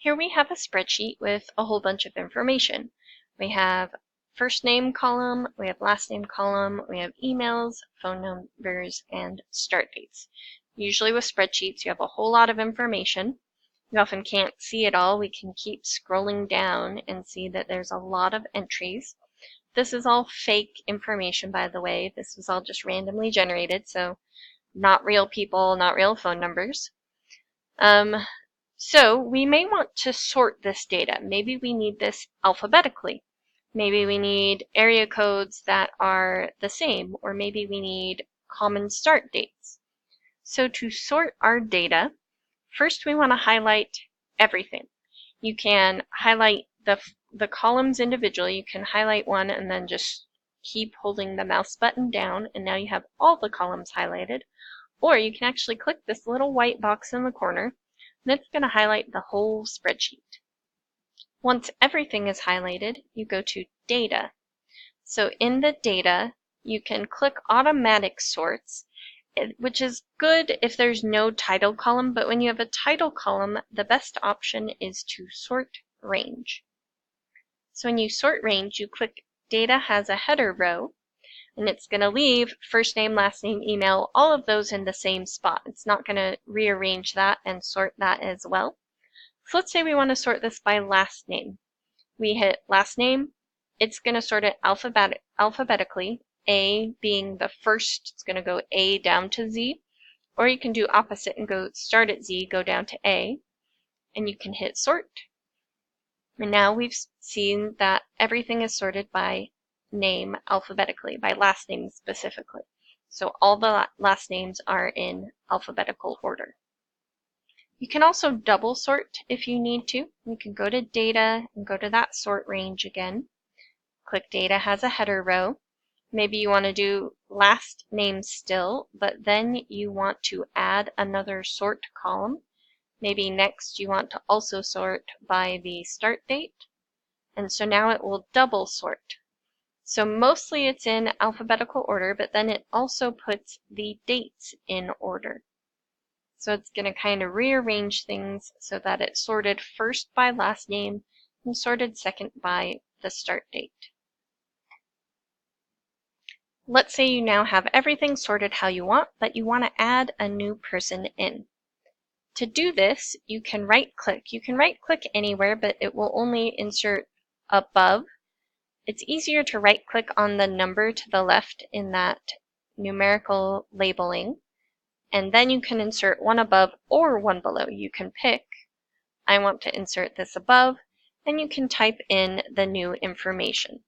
Here we have a spreadsheet with a whole bunch of information. We have first name column, we have last name column, we have emails, phone numbers, and start dates. Usually with spreadsheets, you have a whole lot of information. You often can't see it all. We can keep scrolling down and see that there's a lot of entries. This is all fake information, by the way. This was all just randomly generated, so not real people, not real phone numbers. So we may want to sort this data. Maybe we need this alphabetically. Maybe we need area codes that are the same, or maybe we need common start dates. So to sort our data, first we want to highlight everything. You can highlight the columns individually. You can highlight one and then just keep holding the mouse button down, and now you have all the columns highlighted. Or you can actually click this little white box in the corner, and it's going to highlight the whole spreadsheet. Once everything is highlighted, you go to Data. So in the Data, you can click Automatic Sorts, which is good if there's no title column, but when you have a title column, the best option is to sort range. So when you sort range, you click Data has a header row, and it's going to leave first name, last name, email, all of those in the same spot. It's not going to rearrange that and sort that as well. So let's say we want to sort this by last name. We hit last name. It's going to sort it alphabetically, A being the first. It's going to go A down to Z. Or you can do opposite and go start at Z, go down to A, and you can hit sort. And now we've seen that everything is sorted by name alphabetically, by last name specifically. So all the last names are in alphabetical order. You can also double sort if you need to. You can go to Data and go to that sort range again. Click Data has a header row. Maybe you want to do last name still, but then you want to add another sort column. Maybe next you want to also sort by the start date. And so now it will double sort. So mostly it's in alphabetical order, but then it also puts the dates in order. So it's going to kind of rearrange things so that it's sorted first by last name and sorted second by the start date. Let's say you now have everything sorted how you want, but you want to add a new person in. To do this, you can right-click. You can right-click anywhere, but it will only insert above. It's easier to right-click on the number to the left in that numerical labeling, and then you can insert one above or one below. You can pick, I want to insert this above, and you can type in the new information.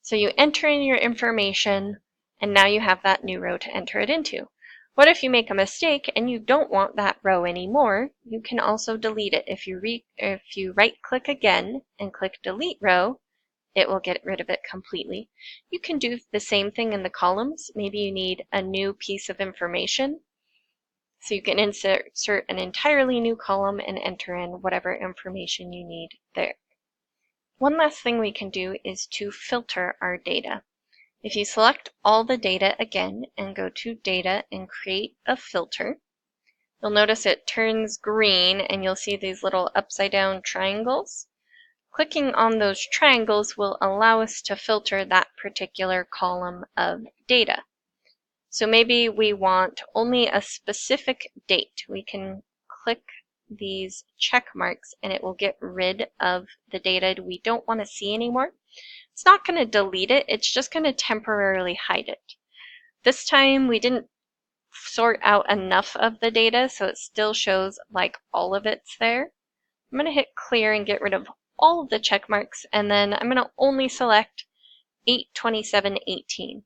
So you enter in your information, and now you have that new row to enter it into. What if you make a mistake and you don't want that row anymore? You can also delete it. If you right-click again and click Delete Row, it will get rid of it completely. You can do the same thing in the columns. Maybe you need a new piece of information. So you can insert an entirely new column and enter in whatever information you need there. One last thing we can do is to filter our data. If you select all the data again and go to Data and create a filter, you'll notice it turns green and you'll see these little upside down triangles. Clicking on those triangles will allow us to filter that particular column of data. So maybe we want only a specific date. We can click these check marks and it will get rid of the data we don't want to see anymore. It's not going to delete it, it's just going to temporarily hide it. This time we didn't sort out enough of the data, so it still shows like all of it's there. I'm going to hit clear and get rid of all of the check marks, and then I'm going to only select 8/27/18.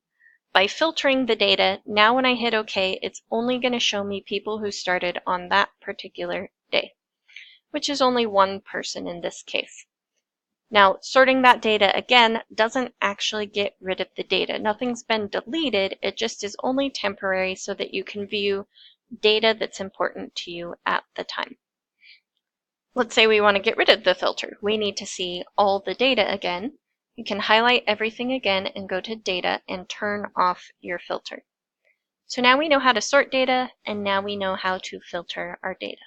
By filtering the data, now when I hit OK, it's only going to show me people who started on that particular day, which is only one person in this case. Now, sorting that data again doesn't actually get rid of the data. Nothing's been deleted, it just is only temporary so that you can view data that's important to you at the time. Let's say we want to get rid of the filter. We need to see all the data again. You can highlight everything again and go to Data and turn off your filter. So now we know how to sort data, and now we know how to filter our data.